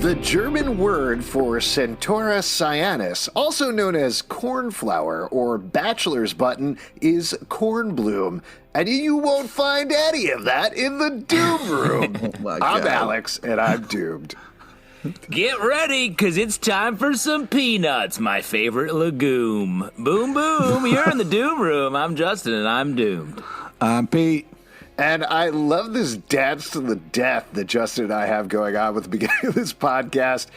The German word for Centaura cyanus, also known as cornflower or bachelor's button, is cornbloom. And you won't find any of that in the Doom Room. I'm Alex, and I'm doomed. Get ready, because it's time for some peanuts, my favorite legume. Boom, boom, you're in the Doom Room. I'm Justin, and I'm doomed. I'm Pete. And I love this dance to the death that Justin and I have going on with the beginning of this podcast.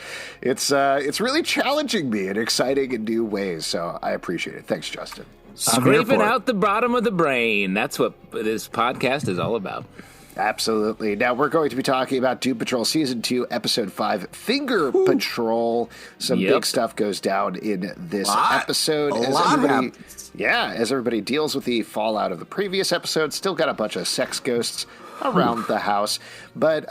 It's really challenging me in exciting and new ways, so I appreciate it. Thanks, Justin. Scraping out the bottom of the brain. That's what this podcast is all about. Absolutely. Now, we're going to be talking about Doom Patrol Season 2, Episode 5, Finger Patrol. Some big stuff goes down in this episode. As everybody deals with the fallout of the previous episode. Still got a bunch of sex ghosts around the house. But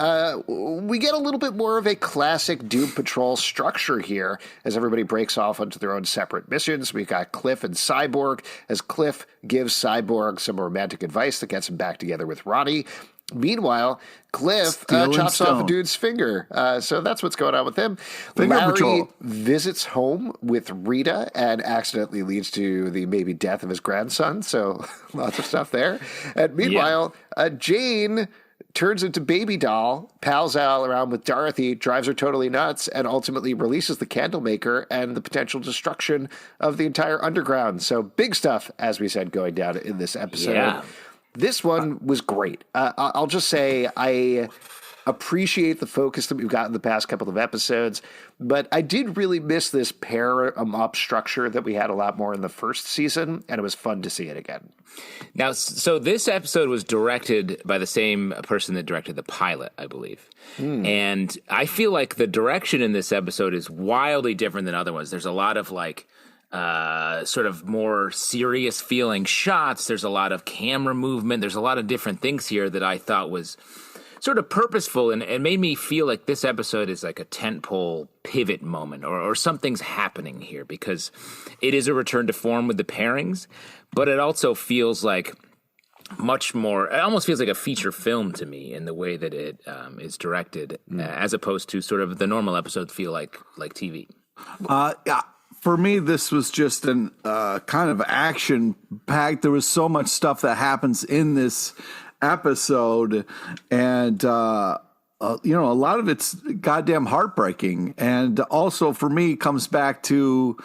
we get a little bit more of a classic Doom Patrol structure here as everybody breaks off onto their own separate missions. We've got Cliff and Cyborg as Cliff gives Cyborg some romantic advice that gets him back together with Ronnie. Meanwhile, Cliff chops off a dude's finger. So that's what's going on with him. Larry visits home with Rita and accidentally leads to the maybe death of his grandson. So lots of stuff there. And meanwhile, Jane turns into Baby Doll, pals out around with Dorothy, drives her totally nuts, and ultimately releases the Candlemaker and the potential destruction of the entire underground. So big stuff, as we said, going down in this episode. Yeah. This one was great. I'll just say I appreciate the focus that we've got in the past couple of episodes, but I did really miss this pair-em-up structure that we had a lot more in the first season, and it was fun to see it again. Now, so this episode was directed by the same person that directed the pilot, I believe. And I feel like the direction in this episode is wildly different than other ones. There's a lot of sort of more serious feeling shots. There's a lot of camera movement. There's a lot of different things here that I thought was sort of purposeful and made me feel like this episode is like a tentpole pivot moment or something's happening here because it is a return to form with the pairings, but it also feels like much more, it almost feels like a feature film to me in the way that it is directed as opposed to sort of the normal episodes feel like TV. Yeah. For me, this was just an kind of action-packed. There was so much stuff that happens in this episode, and a lot of it's goddamn heartbreaking. And also, for me, comes back to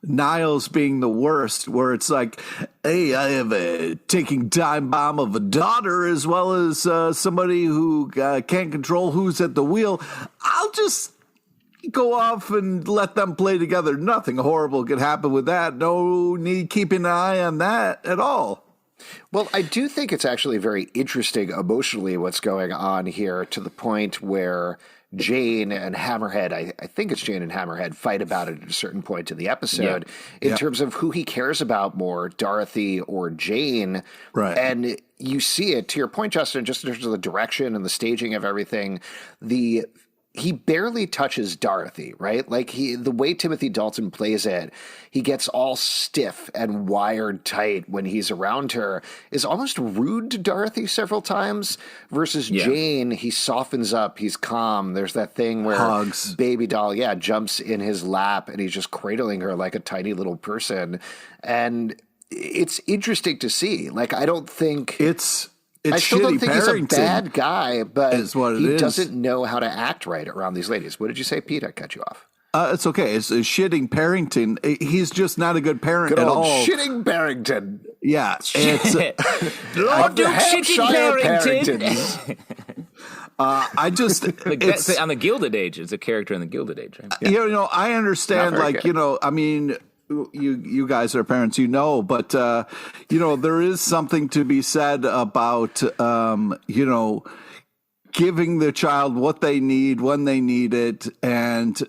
Niles being the worst, where it's like, hey, I have a ticking time bomb of a daughter as well as somebody who can't control who's at the wheel. I'll just go off and let them play together. Nothing horrible could happen with that. No need keeping an eye on that at all. Well, I do think it's actually very interesting emotionally what's going on here to the point where Jane and Hammerhead, I think it's Jane and Hammerhead, fight about it at a certain point in the episode in terms of who he cares about more, Dorothy or Jane. Right. And you see it, to your point, Justin, just in terms of the direction and the staging of everything, he barely touches Dorothy, right? Like the way Timothy Dalton plays it, he gets all stiff and wired tight when he's around her, is almost rude to Dorothy several times versus Jane. He softens up. He's calm. There's that thing where Hugs. Baby Doll, jumps in his lap and he's just cradling her like a tiny little person. And it's interesting to see. Like, I don't think I still don't think he's a bad guy, but he doesn't know how to act right around these ladies. What did you say, Pete? I cut you off. It's okay. It's shitting Parrington. He's just not a good parent at all. Shitting Barrington. Yeah. Lord Duke Shitting Barrington. I just on the Gilded Age. It's a character in the Gilded Age, right? I understand. I mean, you guys are parents, but there is something to be said about giving the child what they need when they need it, and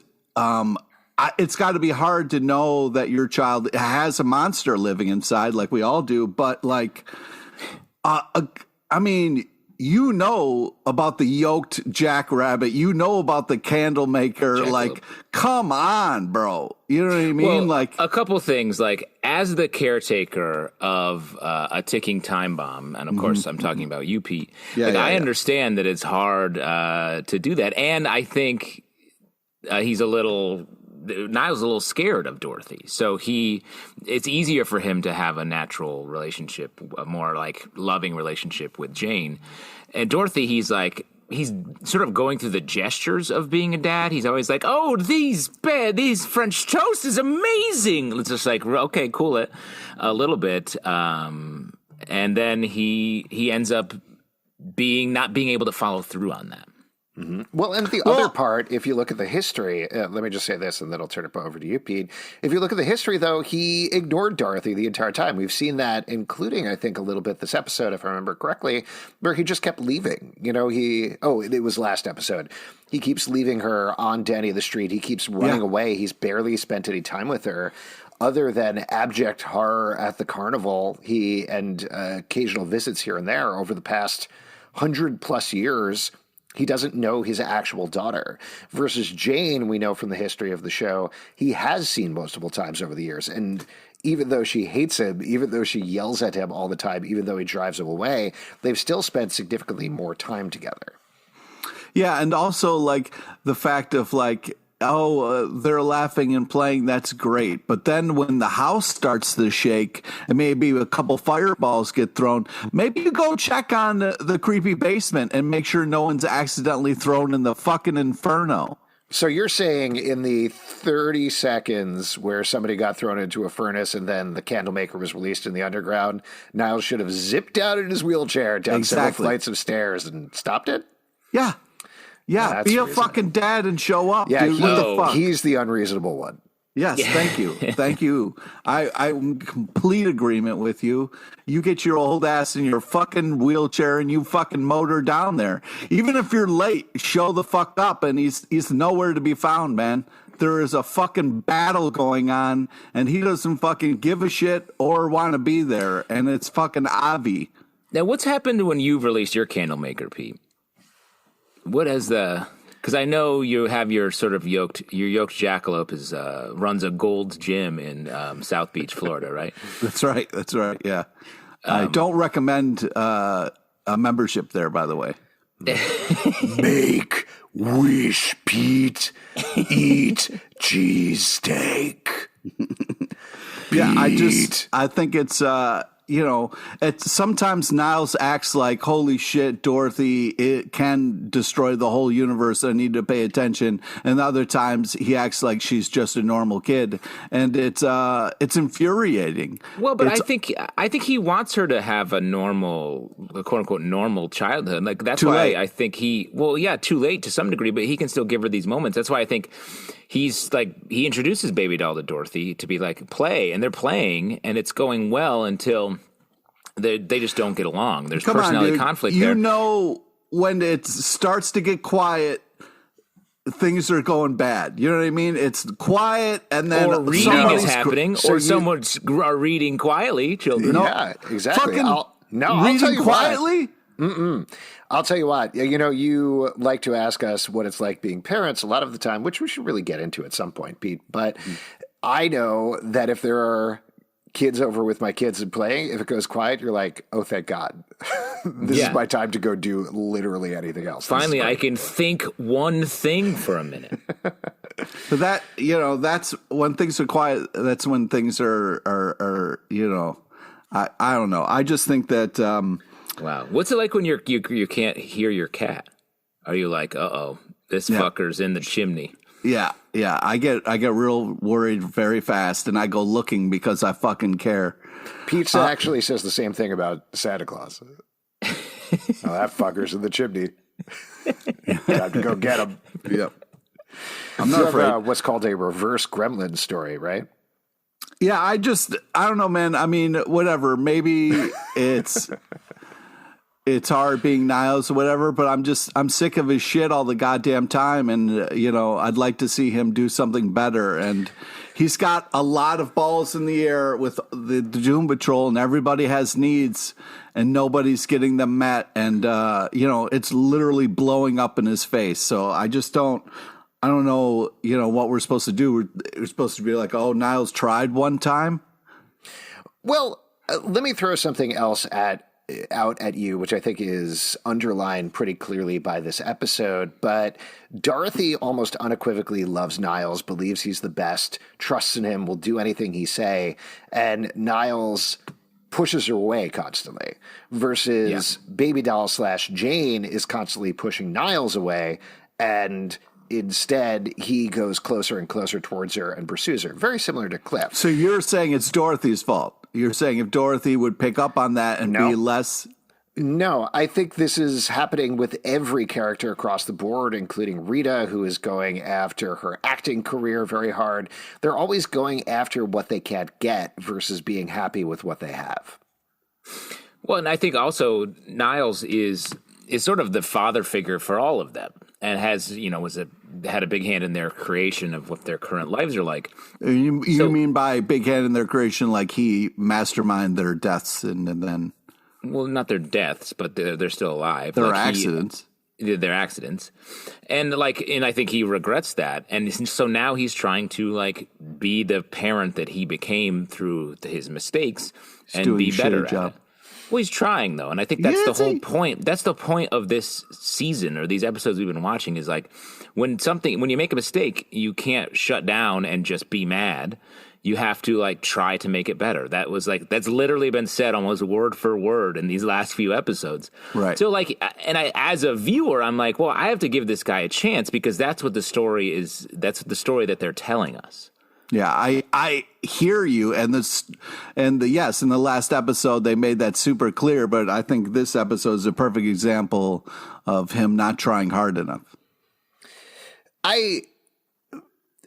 it's got to be hard to know that your child has a monster living inside, like we all do. But I mean, about the yoked jackrabbit, about the Candlemaker. Like, come on, bro. You know what I mean? Well, a couple things. Like, as the caretaker of a ticking time bomb, and of course I'm talking about you, Pete. I understand that it's hard to do that, and I think Niles a little scared of Dorothy. So it's easier for him to have a natural relationship, a more like loving relationship with Jane. And Dorothy, he's sort of going through the gestures of being a dad. He's always like, "Oh, these French toast is amazing." It's just like, okay, cool it a little bit. And then he ends up not being able to follow through on that. Mm-hmm. Well, and the other part, if you look at the history, let me just say this, and then I'll turn it over to you, Pete. If you look at the history, though, he ignored Dorothy the entire time. We've seen that, including, I think, a little bit this episode, if I remember correctly, where he just kept leaving. You know, it was last episode. He keeps leaving her on Danny the street. He keeps running away. He's barely spent any time with her. Other than abject horror at the carnival, and occasional visits here and there over the past 100+ years, he doesn't know his actual daughter. Versus Jane, we know from the history of the show, he has seen multiple times over the years. And even though she hates him, even though she yells at him all the time, even though he drives him away, they've still spent significantly more time together. Yeah, and also like the fact of like, they're laughing and playing, that's great. But then when the house starts to shake and maybe a couple fireballs get thrown, maybe you go check on the creepy basement and make sure no one's accidentally thrown in the fucking inferno. So you're saying in the 30 seconds where somebody got thrown into a furnace and then the candlemaker was released in the underground, Niles should have zipped out in his wheelchair down several flights of stairs and stopped it? Yeah. Yeah, be a fucking dad and show up. Yeah, dude. What the fuck? He's the unreasonable one. Yes, thank you. Thank you. I'm in complete agreement with you. You get your old ass in your fucking wheelchair and you fucking motor down there. Even if you're late, show the fuck up, and he's nowhere to be found, man. There is a fucking battle going on and he doesn't fucking give a shit or want to be there, and it's fucking Avi. Now, what's happened when you've released your Candlemaker, Pete? What has because I know you have your sort of yoked jackalope runs a Gold's Gym in South Beach, Florida, right? That's right. Yeah. I don't recommend a membership there, by the way. Make wish, Pete. Eat cheesesteak. Yeah, I think it's it's sometimes Niles acts like, holy shit, Dorothy, it can destroy the whole universe. I need to pay attention. And other times he acts like she's just a normal kid. And it's infuriating. Well, but I think he wants her to have a normal, quote unquote, normal childhood. Like that's why I think too late to some degree, but he can still give her these moments. That's why I think he introduces Baby Doll to Dorothy to be like, play, and they're playing, and it's going well until they just don't get along. There's personality conflict there. You know, when it starts to get quiet, things are going bad. You know what I mean? It's quiet, and then or reading is happening, someone's reading quietly. Children, yeah, exactly. I'll tell you quietly. I'll tell you what, you like to ask us what it's like being parents a lot of the time, which we should really get into at some point, Pete. But I know that if there are kids over with my kids and playing, if it goes quiet, you're like, oh, thank God. This is my time to go do literally anything else. Finally, I can think one thing for a minute. So that, that's when things are quiet. That's when things are I don't know. I just think that... Wow. What's it like when you can't hear your cat? Are you like, this fucker's in the chimney? Yeah. I get real worried very fast, and I go looking because I fucking care. Pizza actually says the same thing about Santa Claus. That fucker's in the chimney. Time to go get him. Yep. I'm not afraid. What's called a reverse gremlin story, right? Yeah, I don't know, man. I mean, whatever. Maybe it's hard being Niles or whatever, but I'm sick of his shit all the goddamn time. And, I'd like to see him do something better. And he's got a lot of balls in the air with the Doom Patrol, and everybody has needs and nobody's getting them met. And, it's literally blowing up in his face. So I don't know, what we're supposed to do. We're supposed to be like, oh, Niles tried one time. Well, let me throw something else at out at you, which I think is underlined pretty clearly by this episode. But Dorothy almost unequivocally loves Niles, believes he's the best, trusts in him, will do anything he say, and Niles pushes her away constantly. Versus Baby Doll / Jane is constantly pushing Niles away, and instead he goes closer and closer towards her and pursues her. Very similar to Cliff. So you're saying it's Dorothy's fault? You're saying if Dorothy would pick up on that and be less... No, I think this is happening with every character across the board, including Rita, who is going after her acting career very hard. They're always going after what they can't get versus being happy with what they have. Well, and I think also Niles is sort of the father figure for all of them, and has, had a big hand in their creation of what their current lives are like. You mean by big hand in their creation, like he masterminded their deaths and then... Well, not their deaths, but they're still alive. Their accidents. Their accidents. And I think he regrets that. And so now he's trying to be the parent that he became through his mistakes and be better at it. Well, he's trying, though, and I think that's the whole point. That's the point of this season, or these episodes we've been watching, is when you make a mistake, you can't shut down and just be mad. You have to try to make it better. That's literally been said almost word for word in these last few episodes. Right. So as a viewer, I'm like, well, I have to give this guy a chance because that's what the story is. That's the story that they're telling us. Yeah, I hear you, and in the last episode they made that super clear, but I think this episode is a perfect example of him not trying hard enough. I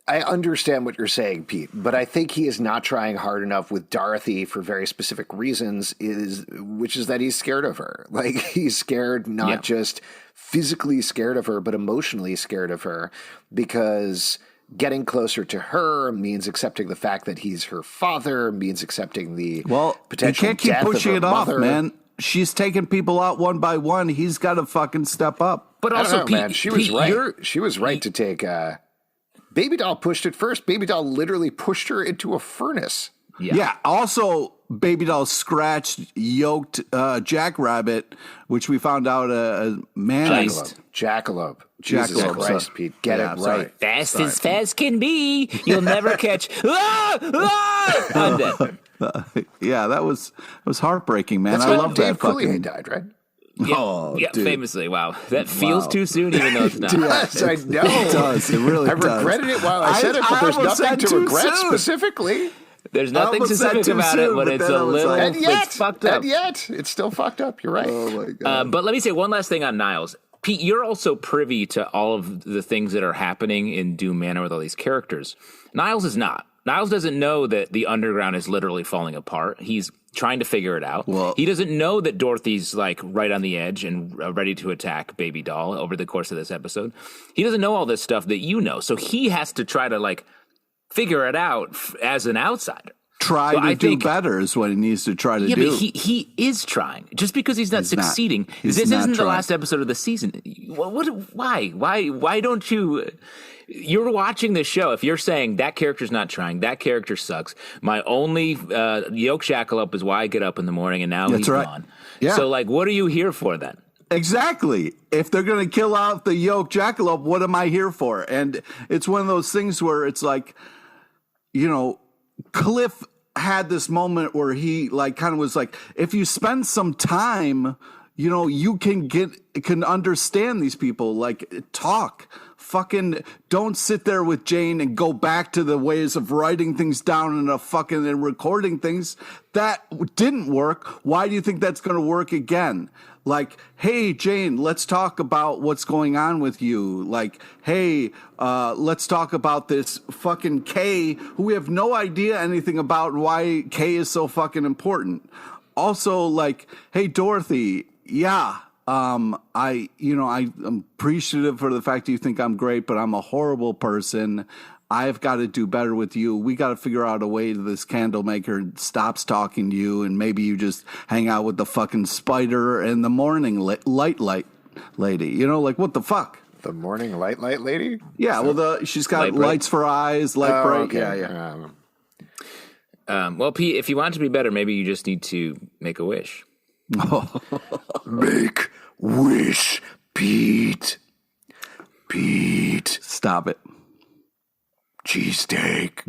understand what you're saying, Pete, but I think he is not trying hard enough with Dorothy for very specific reasons, which is that he's scared of her. He's scared, not just physically scared of her, but emotionally scared of her, because getting closer to her means accepting the fact that he's her father, means accepting the potential you can't keep death pushing of her it mother. off, man. She's taking people out one by one. He's got to fucking step up. But also, I don't know, Pete, man. She was right. She was right to take... Baby Doll pushed it first. Baby Doll literally pushed her into a furnace. Yeah. Also, Baby Doll scratched, yoked Jackrabbit, which we found out a man. Jackalope. Jesus Christ, Pete. Get it right. Fast as fast can be. You'll never catch. I'm dead. That was heartbreaking, man. That's I love Dave that fucking... Coulier died, right? Yeah, famously. Wow. That feels too soon, even though it's not. Yes, I know. It does. It really does. I regretted it while I said it, but there's nothing to regret specifically. There's nothing specific about it, but it's a little... it's fucked up. And yet, it's still fucked up. You're right. Oh, my God. But let me say one last thing on Niles. Pete, you're also privy to all of the things that are happening in Doom Manor with all these characters. Niles is not. Niles doesn't know that the underground is literally falling apart. He's trying to figure it out. Well, he doesn't know that Dorothy's right on the edge and ready to attack Baby Doll over the course of this episode. He doesn't know all this stuff that you know. So he has to try to figure it out as an outsider. Try to do better is what he needs to try to do. Yeah, but he is trying. Just because he's not succeeding, this isn't the last episode of the season. Why don't you... You're watching this show. If you're saying that character's not trying, that character sucks. My only yoke jackalope is why I get up in the morning, and now he's gone. Yeah. So, what are you here for then? Exactly. If they're going to kill out the yoke jackalope, what am I here for? And it's one of those things where it's Cliff had this moment where he kind of was like, if you spend some time, you can understand these people, talk. Fucking don't sit there with Jane and go back to the ways of writing things down and recording things. That didn't work. Why do you think that's going to work again? Hey, Jane, let's talk about what's going on with you. Hey, let's talk about this fucking Kay, who we have no idea anything about why Kay is so fucking important. Also, hey, Dorothy, I'm appreciative for the fact that you think I'm great, but I'm a horrible person. I've got to do better with you. We got to figure out a way that this candle maker stops talking to you, and maybe you just hang out with the fucking spider and the morning light lady. What the fuck? The morning light lady? Yeah, she's got lights for eyes, light bright. Okay. Yeah. Well, Pete, if you want it to be better, maybe you just need to make a wish. Make wish, Pete. Pete. Stop it. Cheesesteak.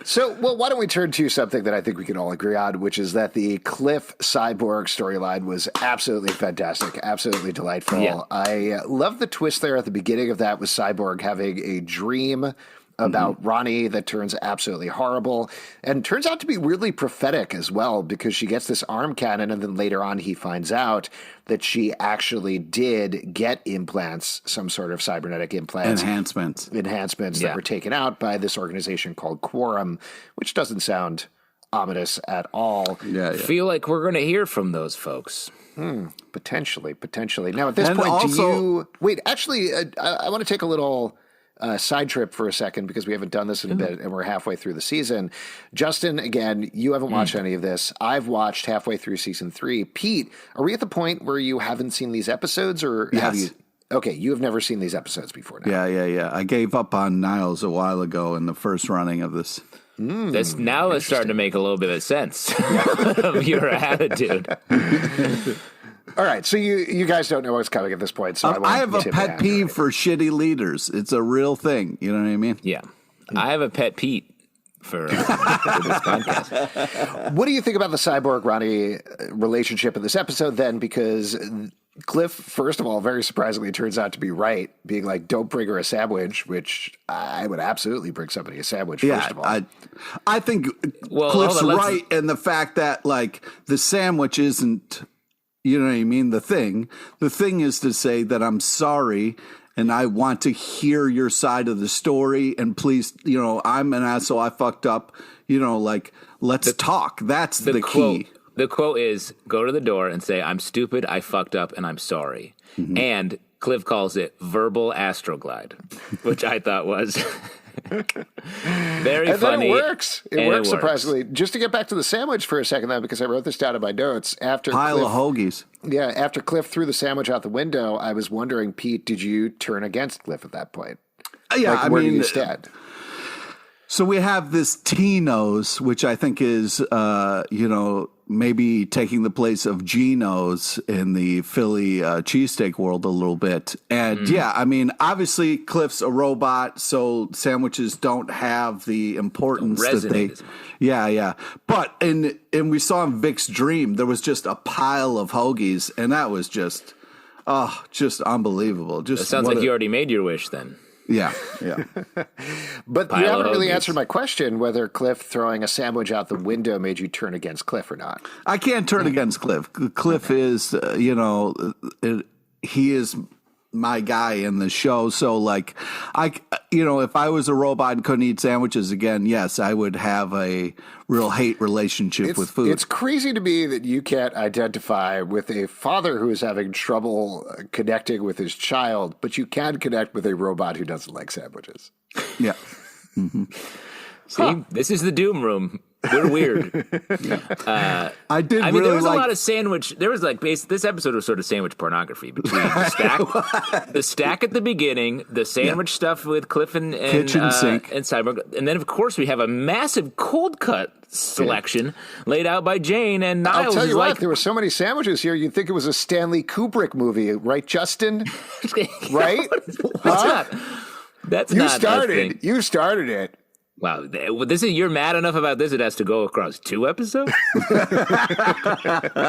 So, well, why don't we turn to something that I think we can all agree on, which is that the Cliff Cyborg storyline was absolutely fantastic, absolutely delightful. Yeah. I love the twist there at the beginning of that with Cyborg having a dream about Ronnie that turns absolutely horrible and turns out to be weirdly prophetic as well, because she gets this arm cannon and then later on he finds out that she actually did get implants, some sort of cybernetic implants. Enhancements that were taken out by this organization called Quorum, which doesn't sound ominous at all. I feel like we're going to hear from those folks. Potentially. Now, at this point, also, wait, actually, I want to take a little side trip for a second because we haven't done this in a bit and we're halfway through the season. Justin, again, you haven't watched any of this. I've watched halfway through season 3. Pete, are we at the point where you haven't seen these episodes or have you? Okay, you have never seen these episodes before now. Yeah. I gave up on Niles a while ago in the first running of this. That's now it's starting to make a little bit of sense of your attitude. All right, so you guys don't know what's coming at this point. So I have a pet peeve for shitty leaders. It's a real thing. You know what I mean? Yeah. I have a pet Pete for this podcast. What do you think about the Cyborg-Ronnie relationship in this episode then? Because Cliff, first of all, very surprisingly, turns out to be right, being like, don't bring her a sandwich, which I would absolutely bring somebody a sandwich, first of all. I think Cliff's right in the fact that, like, the sandwich isn't... You know what I mean? The thing is to say that I'm sorry and I want to hear your side of the story. And please, I'm an asshole. I fucked up. Like, let's talk. That's the key. The quote is, go to the door and say, I'm stupid, I fucked up, and I'm sorry. And Cliff calls it verbal astroglide, which I thought was... very funny. Then it works. It works surprisingly. Just to get back to the sandwich for a second, though, because I wrote this down in my notes. After Pile of hoagies. Yeah, after Cliff threw the sandwich out the window, I was wondering, Pete, did you turn against Cliff at that point? Yeah, where did you stand? So we have this Tino's, which I think is, maybe taking the place of Geno's in the Philly cheesesteak world a little bit. And obviously Cliff's a robot, so sandwiches don't have the importance that they. Yeah. But and we saw in Vic's dream, there was just a pile of hoagies, and that was just unbelievable. It sounds like you already made your wish then. Yeah. But you haven't really answered my question whether Cliff throwing a sandwich out the window made you turn against Cliff or not. I can't turn against Cliff. Cliff is, he is my guy in the show. So, like, if I was a robot and couldn't eat sandwiches again, yes, I would have a real hate relationship with food. It's crazy to me that you can't identify with a father who is having trouble connecting with his child, but you can connect with a robot who doesn't like sandwiches. Yeah. See, this is the Doom Room. We're weird. There was a lot of sandwich. There was this episode was sort of sandwich pornography between the stack at the beginning, the sandwich stuff with Cliff and kitchen sink and Cyborg, and then of course we have a massive cold cut selection laid out by Jane and Niles. I'll tell you what, there were so many sandwiches here. You'd think it was a Stanley Kubrick movie, right, Justin? Right? What's that? That's you not started. You started it. Wow, you're mad enough about this, it has to go across 2 episodes?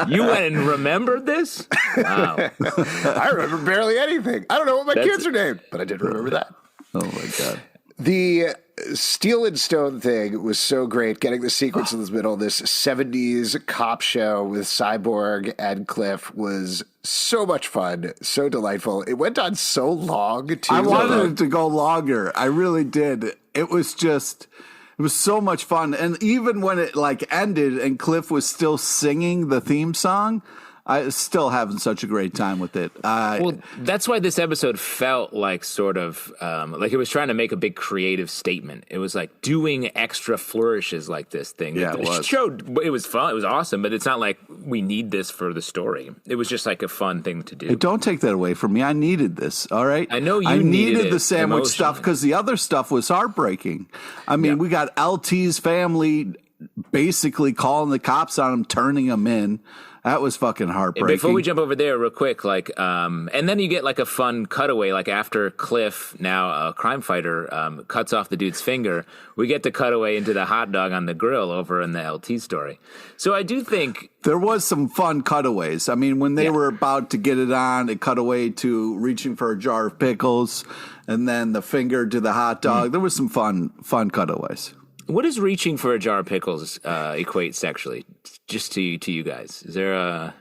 You went and remembered this? Wow. I remember barely anything. I don't know what my kids are named, but I did remember that. Oh, my God. The Steel and Stone thing was so great, getting the sequence in the middle. This 70s cop show with Cyborg and Cliff was so much fun, so delightful. It went on so long, too. I wanted it to go longer. I really did. It was so much fun. And even when it ended and Cliff was still singing the theme song, I still having such a great time with it. Well, that's why this episode felt like sort of like it was trying to make a big creative statement. It was like doing extra flourishes like this thing. Yeah, it was. It was fun. It was awesome, but it's not like we need this for the story. It was just like a fun thing to do. Hey, don't take that away from me. I needed this. All right. I know I needed the sandwich stuff because the other stuff was heartbreaking. I mean, we got LT's family basically calling the cops on him, turning him in. That was fucking heartbreaking. Before we jump over there real quick, like, and then you get like a fun cutaway, like after Cliff, now a crime fighter, cuts off the dude's finger, we get to cut away into the hot dog on the grill over in the LT story. So I do think there was some fun cutaways. I mean, when they were about to get it on, it cut away to reaching for a jar of pickles and then the finger to the hot dog. There was some fun cutaways. What does reaching for a jar of pickles equate sexually? Just to you guys, is there a?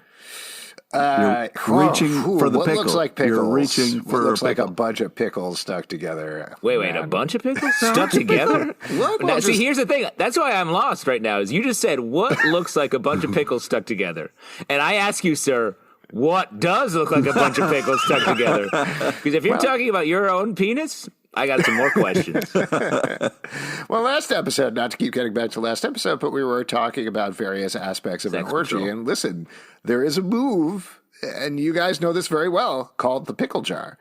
Reaching for the what pickle. Looks like pickles. You're reaching for what looks a like pickle. a bunch of pickles stuck together. Wait, a bunch of pickles stuck together? Now, see, here's the thing. That's why I'm lost right now. Is you just said what looks like a bunch of pickles stuck together, and I ask you, sir, what does look like a bunch of pickles stuck together? Because if you're talking about your own penis, I got some more questions. Well, last episode, not to keep getting back to last episode, but we were talking about various aspects of an orgy. Control. And listen, there is a move, and you guys know this very well, called the pickle jar.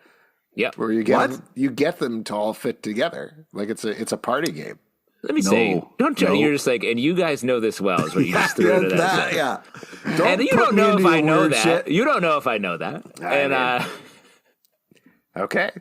Yep. Where you get them to all fit together. Like it's a party game. Let me say, don't tell you're just like, and you guys know this well, is what you just threw into that. Yeah. And you don't know if I know that. Shit. You don't know if I know that. Okay.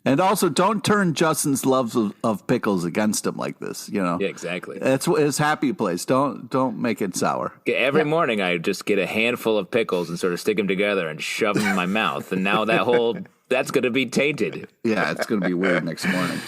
And also, don't turn Justin's love of pickles against him like this. You know, yeah, exactly. That's his happy place. Don't make it sour. Every morning, I just get a handful of pickles and sort of stick them together and shove them in my mouth, and now that's going to be tainted. Yeah, it's going to be weird next morning.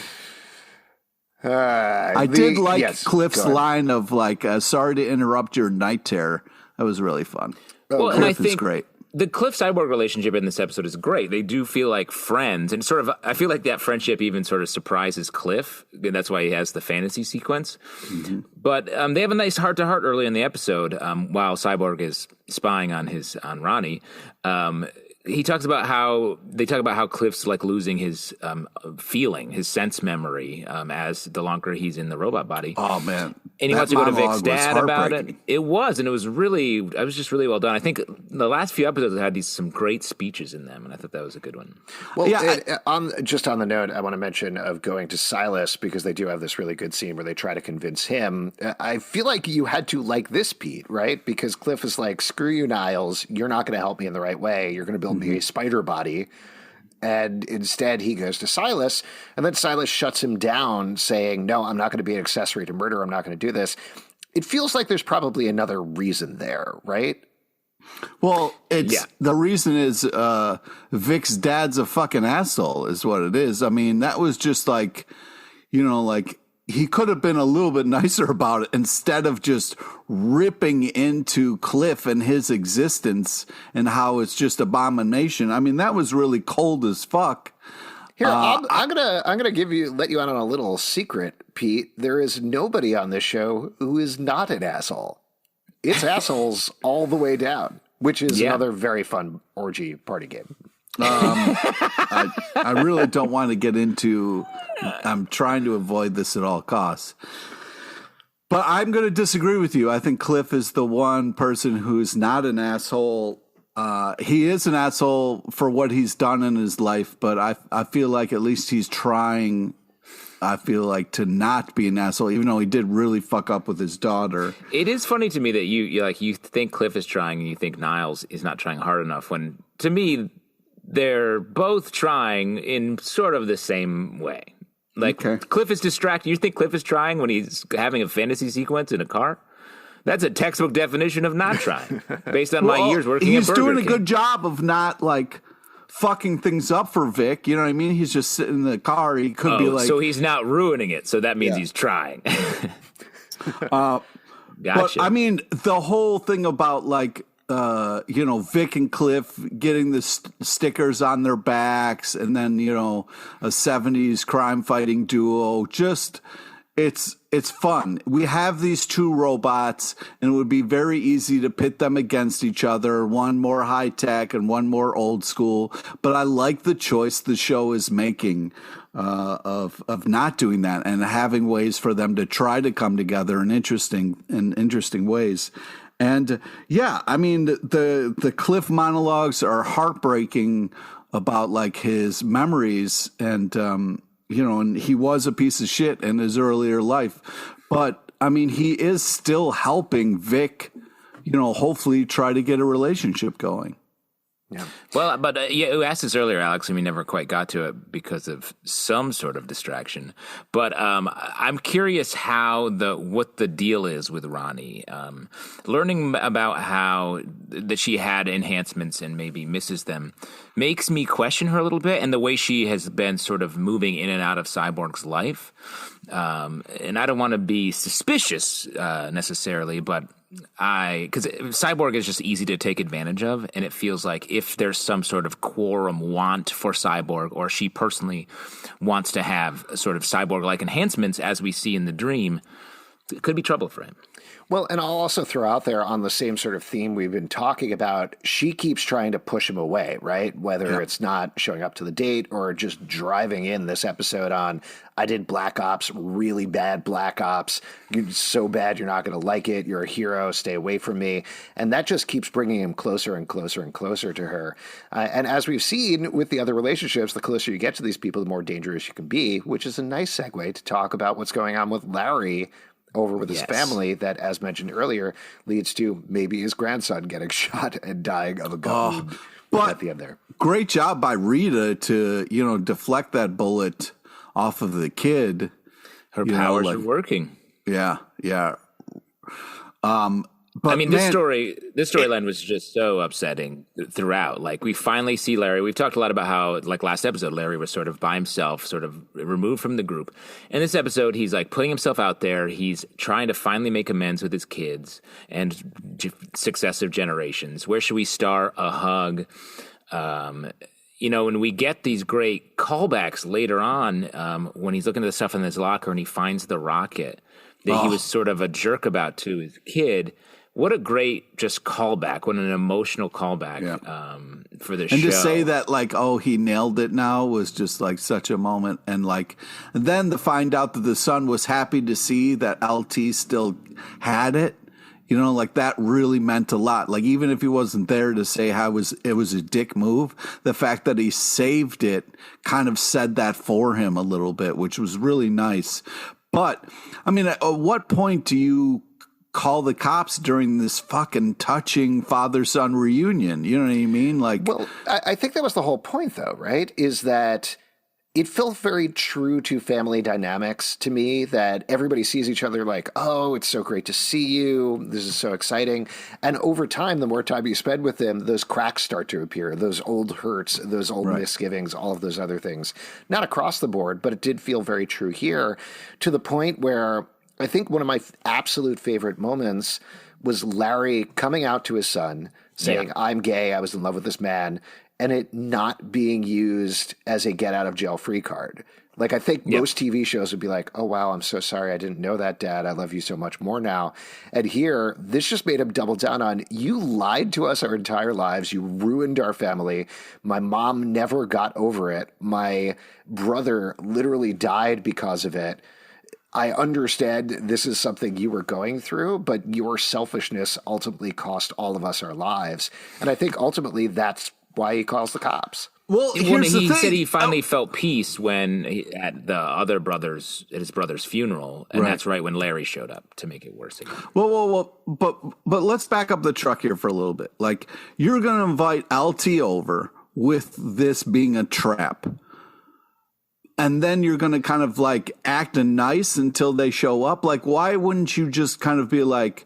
I did like Cliff's line of like, "Sorry to interrupt your night terror." That was really fun. Well, Cliff and I think is great. The Cliff Cyborg relationship in this episode is great. They do feel like friends, and sort of, I feel like that friendship even sort of surprises Cliff, and that's why he has the fantasy sequence. Mm-hmm. But they have a nice heart-to-heart early in the episode while Cyborg is spying on Ronnie. They talk about how Cliff's like losing his feeling, his sense memory as the longer he's in the robot body. Oh man! And he wants to go to Vic's dad about it. It was just really well done. I think the last few episodes had some great speeches in them, and I thought that was a good one. Well, on the note, I want to mention of going to Silas, because they do have this really good scene where they try to convince him. I feel like you had to like this, Pete, right? Because Cliff is like, "Screw you, Niles. You're not going to help me in the right way. You're going to build me a spider body." And instead he goes to Silas, and then Silas shuts him down saying, "No, I'm not going to be an accessory to murder. I'm not going to do this." It feels like there's probably another reason there, right? Well, the reason is Vic's dad's a fucking asshole is what it is. I mean, that was just like, he could have been a little bit nicer about it instead of just ripping into Cliff and his existence and how it's just abomination. I mean, that was really cold as fuck. Here, I'm gonna let you out on a little secret, Pete. There is nobody on this show who is not an asshole. It's assholes all the way down, which is another very fun orgy party game. I really don't want to get into. I'm trying to avoid this at all costs. But I'm going to disagree with you. I think Cliff is the one person who's not an asshole. He is an asshole for what he's done in his life, but I feel like at least he's trying. I feel like to not be an asshole, even though he did really fuck up with his daughter. It is funny to me that you think Cliff is trying and you think Niles is not trying hard enough, when to me they're both trying in sort of the same way. Like, Cliff is distracted. You think Cliff is trying when he's having a fantasy sequence in a car? That's a textbook definition of not trying, based on my years working at Burger King. He's doing a good job of not, like, fucking things up for Vic. You know what I mean? He's just sitting in the car. He could be like... So he's not ruining it. So that means he's trying. Gotcha. But, I mean, the whole thing about, like... Vic and Cliff getting the stickers on their backs, and then, a 70s crime fighting duo. Just, it's fun. We have these two robots, and it would be very easy to pit them against each other, one more high tech and one more old school. But I like the choice the show is making of not doing that and having ways for them to try to come together in interesting ways. And I mean, the Cliff monologues are heartbreaking about like his memories, and and he was a piece of shit in his earlier life, but I mean, he is still helping Vic, hopefully try to get a relationship going. Yeah. Well, but you asked this earlier, Alex, and we never quite got to it because of some sort of distraction. But I'm curious what the deal is with Ronnie. Learning about how that she had enhancements and maybe misses them makes me question her a little bit, and the way she has been sort of moving in and out of Cyborg's life. And I don't want to be suspicious necessarily, but because Cyborg is just easy to take advantage of, and it feels like if there's some sort of quorum want for Cyborg, or she personally wants to have sort of Cyborg-like enhancements, as we see in the dream, it could be trouble for him. Well, and I'll also throw out there on the same sort of theme we've been talking about, she keeps trying to push him away, right? Whether it's not showing up to the date or just driving in this episode on, I did Black Ops, really bad Black Ops. You're so bad you're not going to like it. You're a hero. Stay away from me. And that just keeps bringing him closer and closer and closer to her. And as we've seen with the other relationships, the closer you get to these people, the more dangerous you can be, which is a nice segue to talk about what's going on with Larry over with his family that, as mentioned earlier, leads to maybe his grandson getting shot and dying of a gun wound at the end there. Great job by Rita to, deflect that bullet off of the kid. Her powers are working. Yeah. But I mean, this storyline was just so upsetting throughout. Like, we finally see Larry. We've talked a lot about how, like last episode, Larry was sort of by himself, sort of removed from the group. In this episode, he's like putting himself out there. He's trying to finally make amends with his kids and successive generations. Where should we start? A hug. When we get these great callbacks later on, when he's looking at the stuff in his locker and he finds the rocket that he was sort of a jerk about to his kid. What a great just callback. What an emotional callback for the show. And to say that, like, he nailed it now was just like such a moment. And then to find out that the son was happy to see that LT still had it, that really meant a lot. Like, even if he wasn't there to say how it was a dick move, the fact that he saved it kind of said that for him a little bit, which was really nice. But, I mean, at what point do you call the cops during this fucking touching father-son reunion? You know what I mean? Well, I think that was the whole point, though, right? Is that it felt very true to family dynamics to me, that everybody sees each other like, oh, it's so great to see you. This is so exciting. And over time, the more time you spend with them, those cracks start to appear, those old hurts, those old misgivings, all of those other things. Not across the board, but it did feel very true here, to the point where I think one of my absolute favorite moments was Larry coming out to his son saying, I'm gay, I was in love with this man, and it not being used as a get out of jail free card. Like, I think most TV shows would be like, oh, wow, I'm so sorry. I didn't know that, Dad. I love you so much more now. And here, this just made him double down on, you lied to us our entire lives. You ruined our family. My mom never got over it. My brother literally died because of it. I understand this is something you were going through, but your selfishness ultimately cost all of us our lives. And I think ultimately that's why he calls the cops. Well, he said he finally felt peace when at his brother's funeral, and that's right when Larry showed up to make it worse again. Well, but let's back up the truck here for a little bit. Like, you're going to invite LT over with this being a trap. And then you're going to kind of like act nice until they show up. Like, why wouldn't you just kind of be like,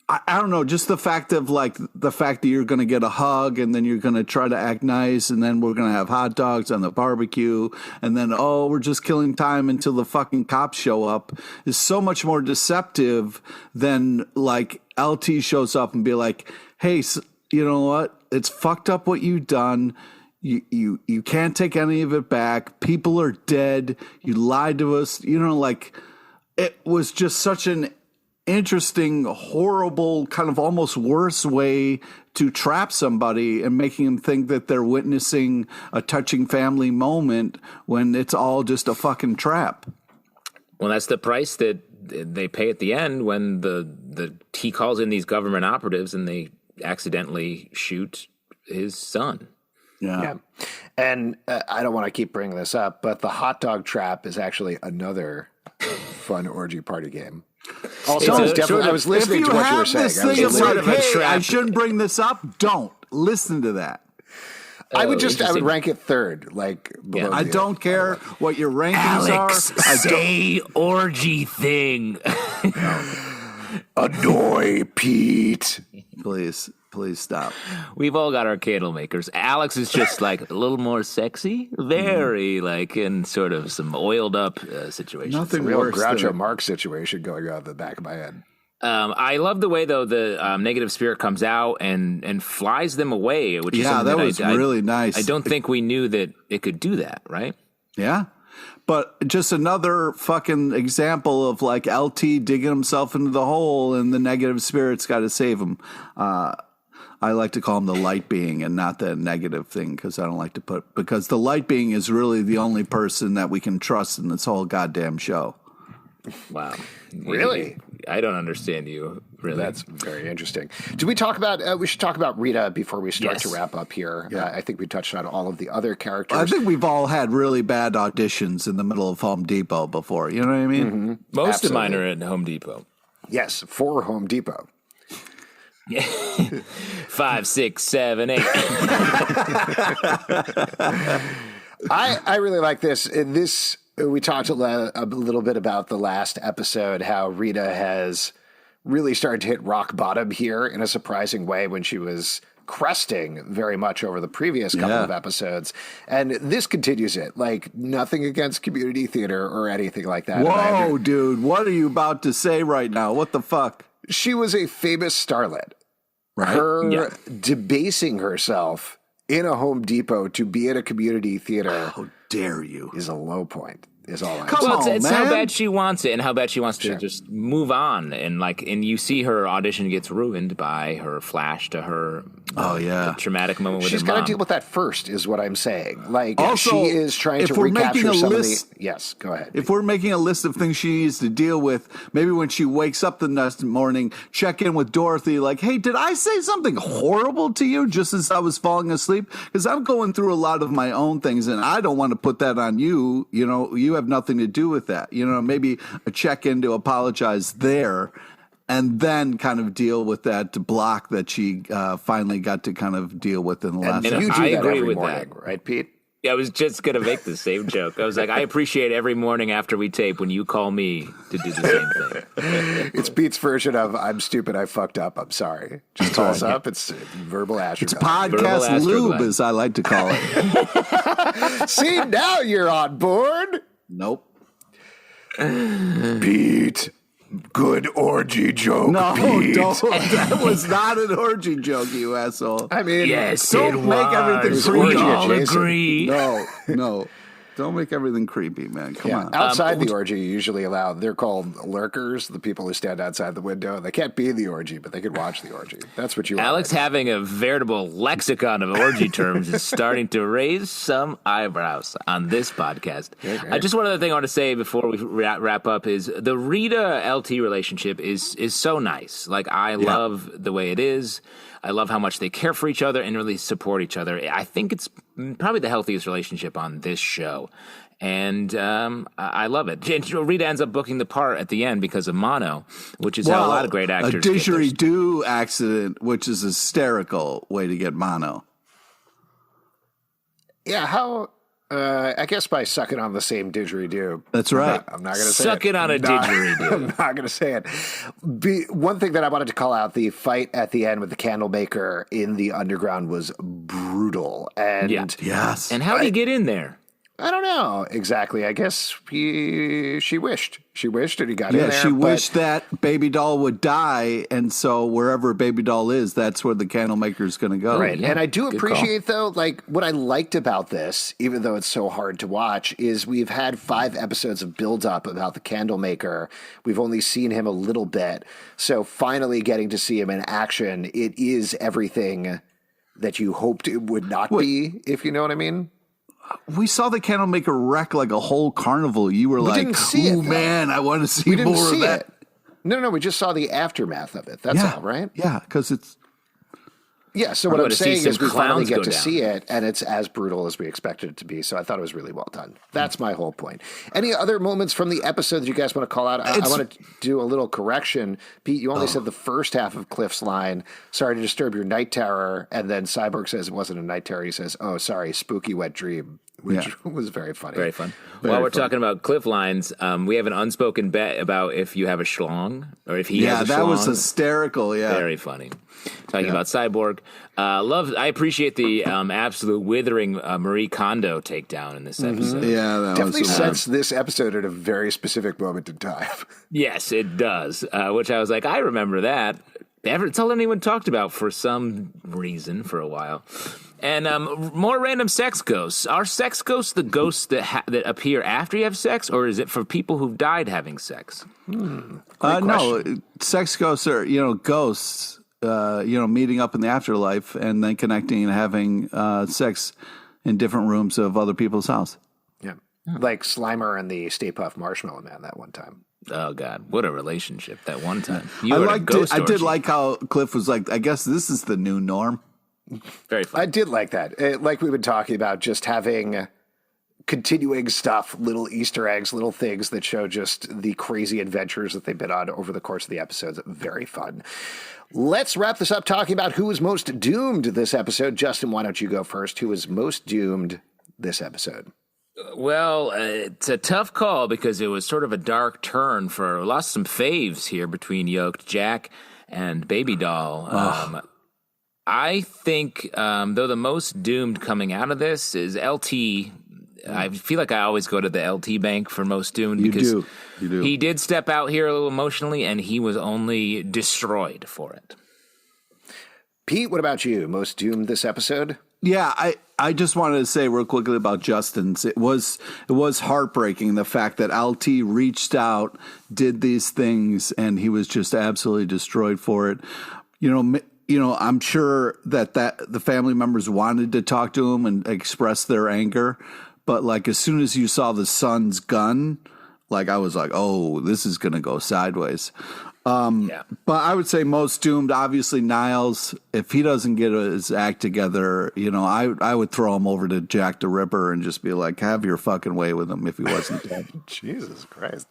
I don't know, just the fact that you're going to get a hug and then you're going to try to act nice. And then we're going to have hot dogs on the barbecue. And then, we're just killing time until the fucking cops show up is so much more deceptive than like LT shows up and be like, hey, you know what? It's fucked up what you've done. You can't take any of it back. People are dead. You lied to us. It was just such an interesting, horrible, kind of almost worse way to trap somebody and making them think that they're witnessing a touching family moment when it's all just a fucking trap. Well, that's the price that they pay at the end when he calls in these government operatives and they accidentally shoot his son. Yeah. And I don't want to keep bringing this up, but the hot dog trap is actually another fun orgy party game. Also, I was listening to what you were saying. If you have this thing of like, hey, I shouldn't bring this up, don't listen to that. I would rank it third. I don't care what your rankings Alex, are. Say orgy thing. Annoy Pete. Please stop. We've all got our candle makers. Alex is just a little more sexy, very in sort of some oiled up situations. Nothing real worse Groucho Marx situation going on in the back of my head. I love the way though the negative spirit comes out and flies them away, which is something that was really nice. I don't think we knew that it could do that, right? Yeah. But just another fucking example of LT digging himself into the hole and the negative spirit's got to save him. I like to call him the light being and not the negative thing because because the light being is really the only person that we can trust in this whole goddamn show. Wow. Really? I don't understand you, really. That's very interesting. We should talk about Rita before we start to wrap up here. Yeah. I think we touched on all of the other characters. I think we've all had really bad auditions in the middle of Home Depot before. You know what I mean? Mm-hmm. Most of mine are at Home Depot. Yes, for Home Depot. 5, 6, 7, 8. I really like this. We talked a little bit about the last episode, how Rita has really started to hit rock bottom here in a surprising way when she was cresting very much over the previous couple of episodes. And this continues it. Nothing against community theater or anything like that. Whoa, dude. What are you about to say right now? What the fuck? She was a famous starlet. Right? Her debasing herself in a Home Depot to be at a community theater. How dare you? Is a low point. Is all I'm saying. Well, it's how bad she wants it and how bad she wants to just move on. And you see her audition gets ruined by her flash to her the traumatic moment with her mom. She's got to deal with that first, is what I'm saying. Also, she is trying to recapture some of the... Yes, go ahead. If we're making a list of things she needs to deal with, maybe when she wakes up the next morning, check in with Dorothy, hey, did I say something horrible to you just as I was falling asleep? Because I'm going through a lot of my own things, and I don't want to put that on you. You have nothing to do with that. Maybe a check-in to apologize there, and then kind of deal with that block that she finally got to kind of deal with in the last. And you do that every morning, right, Pete? I was just going to make the same joke. I was I appreciate every morning after we tape when you call me to do the same thing. It's Pete's version of, I'm stupid, I fucked up, I'm sorry. Just call us up. It's verbal astroglide. It's podcast lube, as I like to call it. See, now you're on board. Nope. Pete. Good orgy joke. No, Pete. don't. That was not an orgy joke, you asshole. I mean, yes, don't make everything creepy. We all agree. No. Don't make everything creepy, man. Come on. Outside the orgy, you usually allow, they're called lurkers, the people who stand outside the window. They can't be in the orgy, but they can watch the orgy. That's what you Alex having a veritable lexicon of orgy terms is starting to raise some eyebrows on this podcast. Okay. Just one other thing I want to say before we wrap up is the Rita LT relationship is so nice. I love the way it is. I love how much they care for each other and really support each other. I think it's probably the healthiest relationship on this show. And I love it. Rita ends up booking the part at the end because of mono, which is how a lot of great actors get a didgeridoo accident, which is a hysterical way to get mono. Yeah, how... I guess by sucking on the same didgeridoo. That's right. I'm not going to say sucking on a didgeridoo. I'm not going to say it. One thing that I wanted to call out, the fight at the end with the candle maker in the underground was brutal. And yes. And how did he get in there? I don't know exactly. I guess she wished. She wished and he got in there. Yeah, she wished that Baby Doll would die, and so wherever Baby Doll is, that's where the candle maker is going to go. Right, and I do appreciate, though, what I liked about this, even though it's so hard to watch, is we've had 5 episodes of build-up about the candle maker. We've only seen him a little bit, so finally getting to see him in action, it is everything that you hoped it would not be, if you know what I mean. We saw the candle maker wreck a whole carnival. You were "Ooh, man, I want to see more of that." No, we just saw the aftermath of it. That's all, right? Yeah, because it's Yeah, so what I'm saying is we finally get to see it, and it's as brutal as we expected it to be. So I thought it was really well done. That's my whole point. Any other moments from the episode that you guys want to call out? I want to do a little correction. Pete, you only said the first half of Cliff's line, sorry to disturb your night terror, and then Cyborg says it wasn't a night terror. He says, oh, sorry, spooky wet dream, which was very funny. Very fun. While we're talking about Cliff lines, we have an unspoken bet about if you have a schlong, or if he has a schlong. Yeah, that was hysterical, Very funny. Talking about Cyborg. I appreciate the absolute withering Marie Kondo takedown in this episode. Yeah, that definitely sets this episode at a very specific moment in time. Yes, it does. Which I was like, I remember that. It's all anyone talked about for some reason for a while. And more random sex ghosts. Are sex ghosts the ghosts that appear after you have sex, or is it for people who've died having sex? No, sex ghosts are ghosts. Meeting up in the afterlife and then connecting and having sex in different rooms of other people's house. Yeah. Like Slimer and the Stay Puft Marshmallow Man that one time. Oh, God. What a relationship that one time. I did like how Cliff was like, I guess this is the new norm. Very fun. I did like that. Like we've been talking about, just having continuing stuff, little Easter eggs, little things that show just the crazy adventures that they've been on over the course of the episodes. Very fun. Let's wrap this up talking about who was most doomed this episode. Justin, why don't you go first? Who was most doomed this episode? Well, it's a tough call because it was sort of a dark turn for lost some faves here between Yoked Jack and Baby Doll. I think, though, the most doomed coming out of this is LT. I feel like I always go to the LT bank for most doomed because you do. He did step out here a little emotionally, and he was only destroyed for it. Pete, what about you? Most doomed this episode? Yeah, I just wanted to say real quickly about Justin's. It was heartbreaking, the fact that LT reached out, did these things, and he was just absolutely destroyed for it. I'm sure that the family members wanted to talk to him and express their anger, but like as soon as you saw the son's gun, like I was like, oh, this is going to go sideways. But I would say most doomed, obviously Niles. If he doesn't get his act together, I would throw him over to Jack the Ripper and just be like, have your fucking way with him if he wasn't dead. Jesus Christ.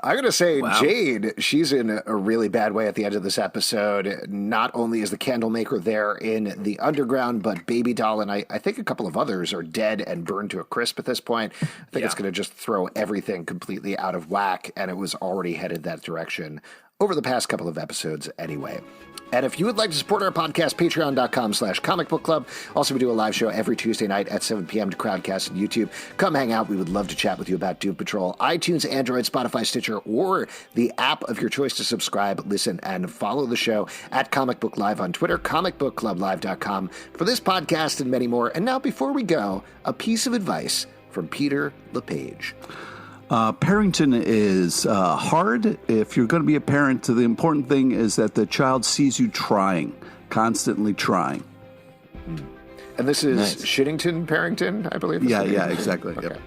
I'm going to say Jade, she's in a really bad way at the end of this episode. Not only is the candle maker there in the underground, but Baby Doll and I think a couple of others are dead and burned to a crisp at this point. I think it's going to just throw everything completely out of whack, and it was already headed that direction over the past couple of episodes anyway. And if you would like to support our podcast, patreon.com/comicbookclub. Also, we do a live show every Tuesday night at 7 p.m. to Crowdcast and YouTube. Come hang out. We would love to chat with you about Doom Patrol. iTunes, Android, Spotify, Stitcher, or the app of your choice to subscribe, listen, and follow the show at Comic Book Live on Twitter, comicbookclublive.com for this podcast and many more. And now, before we go, a piece of advice from Peter LePage. Parenting is hard. If you're going to be a parent, the important thing is that the child sees you trying, constantly trying. And this is Shittington Parrington, I believe. Yeah, exactly. Okay. Yep.